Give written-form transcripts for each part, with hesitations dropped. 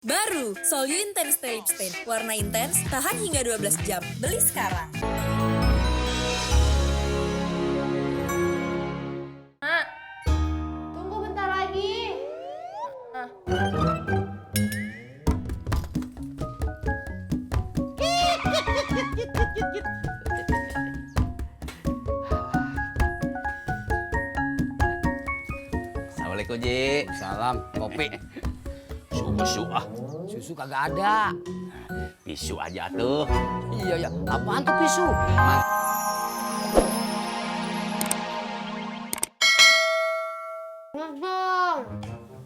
Baru, Solyu Intense Lip Stain. Warna intens, tahan hingga 12 jam. Beli sekarang. Mak, tunggu bentar lagi. Assalamualaikum Ji. Salam, kopi. Susu ah. Susu kagak ada. Tisu aja tuh. Iya ya, apaan tuh pisu? Ngedong.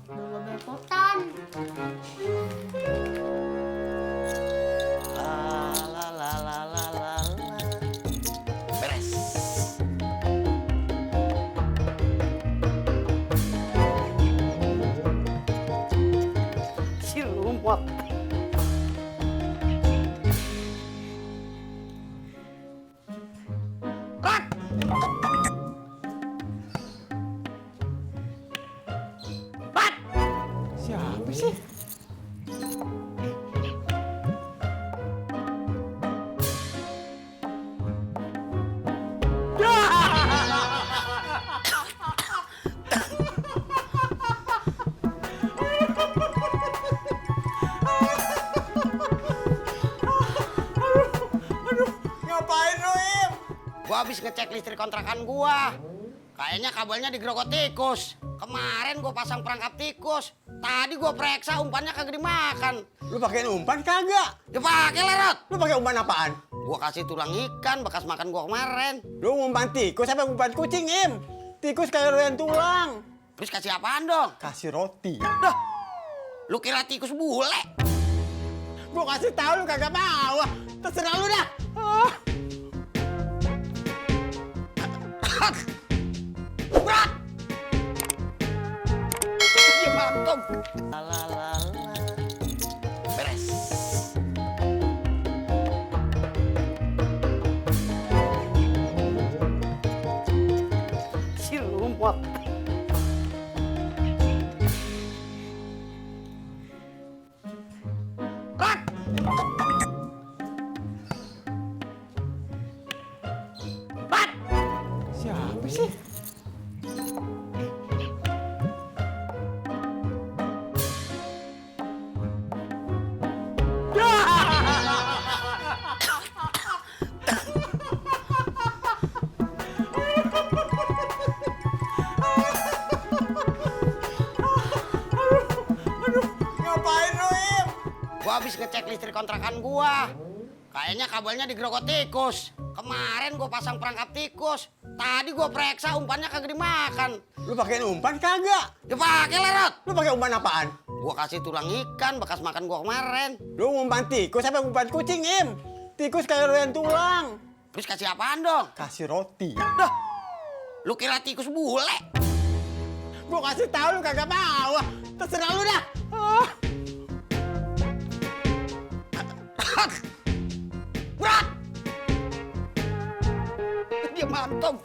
Belum belepotan. La la la la la la. Beres. Si rumput. Siapa sih? Ngapain lu, Im? Gua habis ngecek listrik kontrakan gua. Kayaknya kabelnya digerogot tikus. Kemarin gua pasang perangkap tikus. Tadi gua periksa umpannya kagak dimakan. Lu pakai umpan kagak? Dipakai lerot. Lu pakai umpan apaan? Gua kasih tulang ikan bekas makan gua kemarin. Lu umpan tikus apa umpan kucing, Im? Tikus kayak doyan tulang. Terus kasih apaan dong? Kasih roti. Dah. Lu kira tikus bule? Gua kasih tahu lu kagak mau. Terserah lu dah. Ah. Berat. Dia mantap. La la la la. Beres. Si rumput. Rat. Rat. Siapa sih? Ngapain lu, Im? Gua habis ngecek listrik kontrakan gua. Kayaknya kabelnya digerogot tikus. Kemarin gua pasang perangkap tikus. Tadi gua periksa umpannya kagak dimakan. Lu pakai umpan kagak? Dipakai lerot. Lu pakai umpan apaan? Gua kasih tulang ikan bekas makan gua kemarin. Lu umpan tikus apa umpan kucing, Im? Tikus kayak doyan tulang. Terus kasih apaan dong? Kasih roti. Dah. Lu kira tikus bule? Gua kasih tahu lu kagak mau. Terserah lu dah. Ah. Berat. Dia mantap.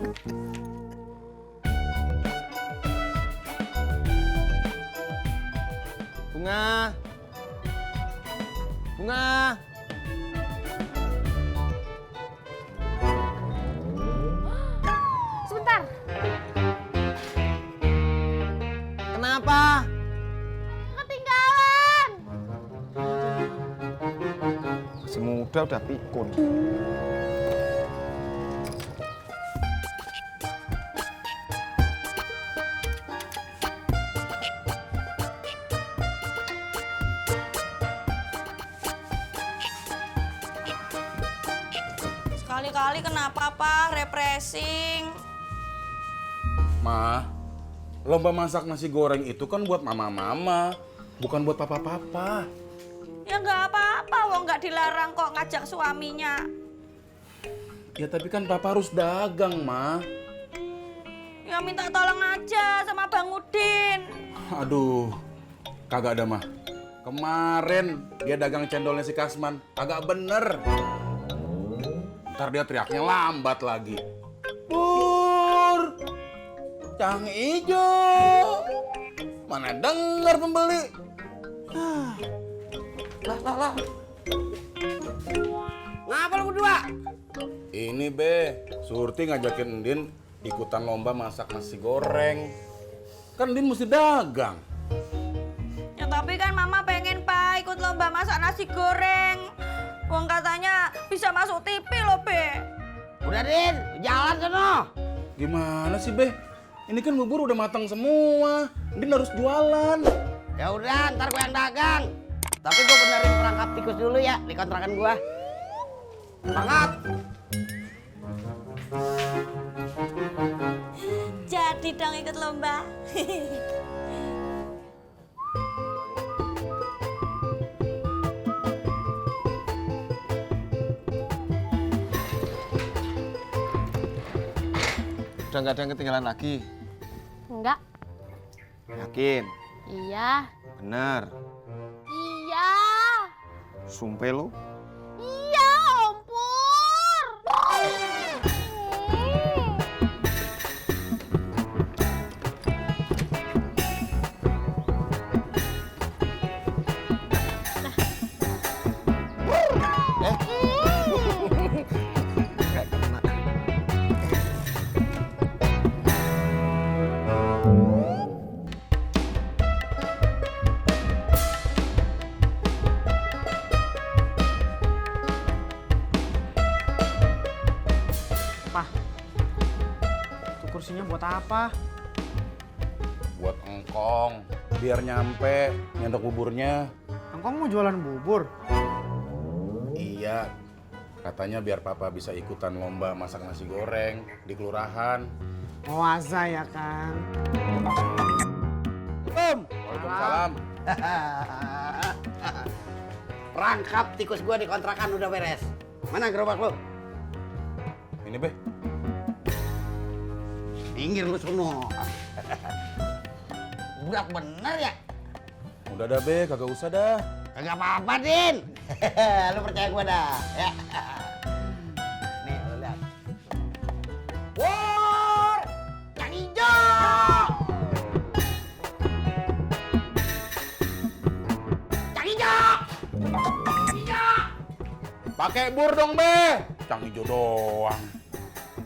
Bunga. Bunga. Sebentar. Kenapa? Ketinggalan. Masih muda udah pikun. Sekali-kali kenapa, Pak? Refreshing. Ma, lomba masak nasi goreng itu kan buat mama-mama, bukan buat papa-papa. Ya nggak apa-apa, wong nggak dilarang kok ngajak suaminya. Ya tapi kan papa harus dagang, Ma. Ya minta tolong aja sama Bang Udin. Aduh, kagak ada, Ma. Kemarin dia dagang cendolnya si Kasman, kagak bener. Ntar dia teriaknya lambat lagi. Pur, cang ijo. Mana denger pembeli. lah. Ngapa lu berdua? Ini Be, Surti ngajakin Ndin ikutan lomba masak nasi goreng. Kan Ndin mesti dagang. Ya tapi kan Mama pengen Pak ikut lomba masak nasi goreng. Wong katanya bisa masuk TV loh, Be. Udah Din, jalan sono. Gimana sih Be? Ini kan bubur udah matang semua. Ndin harus jualan. Ya udah, ntar gue yang dagang. Tapi gue benerin perangkap tikus dulu ya di kontrakan gue. Semangat. Jadi dong ikut lomba. Udah nggak ada yang ketinggalan lagi. Enggak. Yakin? Iya. Bener. Iya. Sumpah lu. Iya, Om Pur. Nggak kena. Apa? Itu kursinya buat apa? Buat engkong, biar nyampe nyendok buburnya. Engkong mau jualan bubur? Iya, katanya biar papa bisa ikutan lomba masak nasi goreng di kelurahan. Puasa ya kan? Waalaikumsalam. Perangkap tikus gue di kontrakan udah beres. Mana gerobak lu? Ini Be, Pinggir lu sono. Berat bener ya? udah dah Be, kagak usah dah. Kagak apa-apa, Din. Lu percaya gua dah, ya. Nih, lu lihat. Wor! Yang hijau! Yang hijau! Hijau! Pakai bur dong Be, cang hijau doang.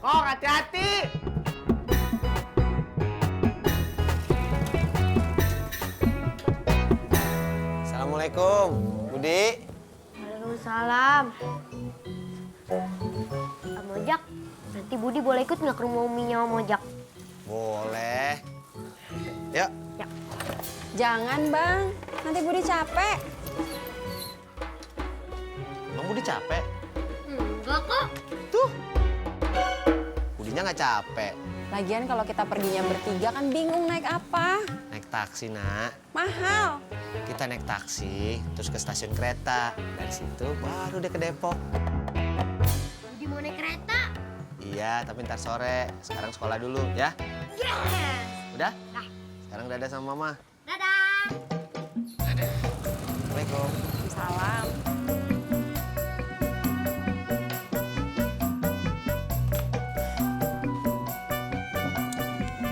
Kok hati-hati! Assalamualaikum, Budi. Waalaikumsalam. Om Ojak, nanti Budi boleh ikut nggak ke rumah uminya Om Ojak? Boleh. Yuk. Jangan Bang, nanti Budi capek. Emang Budi capek? Enggak kok. Tuh. Budinya nggak capek. Lagian kalau kita perginya bertiga kan bingung naik apa. Naik taksi, Nak. Mahal. Kita naik taksi, terus ke stasiun kereta. Dari situ baru deh ke Depok. Budi mau naik kereta? Iya, tapi ntar sore. Sekarang sekolah dulu, ya? Yes. Udah? Sekarang dadah sama Mama. Dadah. Assalamualaikum. Salam.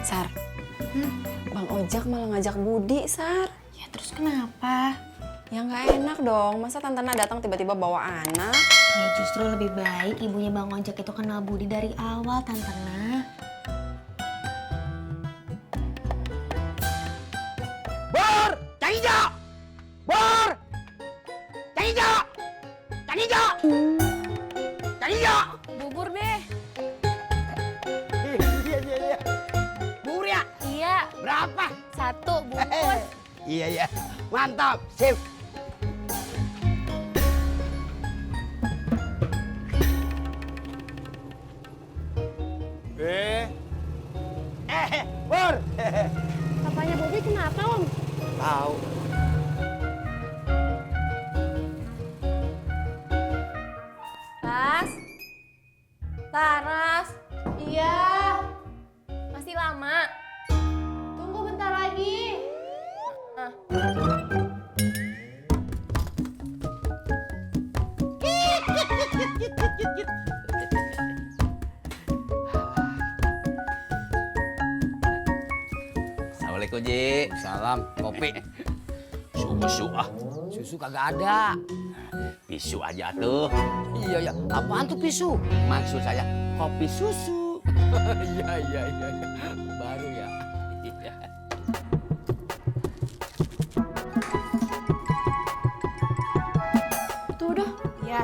Sar, Bang Ojak malah ngajak Budi, Sar. Ya terus kenapa? Ya nggak enak dong, masa Tante Na datang tiba-tiba bawa anak? Ya justru lebih baik ibunya Bang Ojak itu kenal Budi dari awal, Tante Na. Bor! Yang hijau! Bor! Yang hijau! Yang hijau! Yang hijau! Bubur deh. Iya. Bubur ya? Iya, Berapa? 1 bungkus. Iya. Mantap. Sip. Bor. Papanya Budi kenapa Om? Tahu. Las? Laras? Iya. Masih lama? Tunggu bentar lagi. Assalamualaikum, Ji. Salam. Kopi. Susu ah. Susu kagak ada. Pisu aja tuh. Iya ya, apaan tuh pisu? Maksud saya kopi susu. Iya. Baru ya. Iya. Tuh udah. Ya,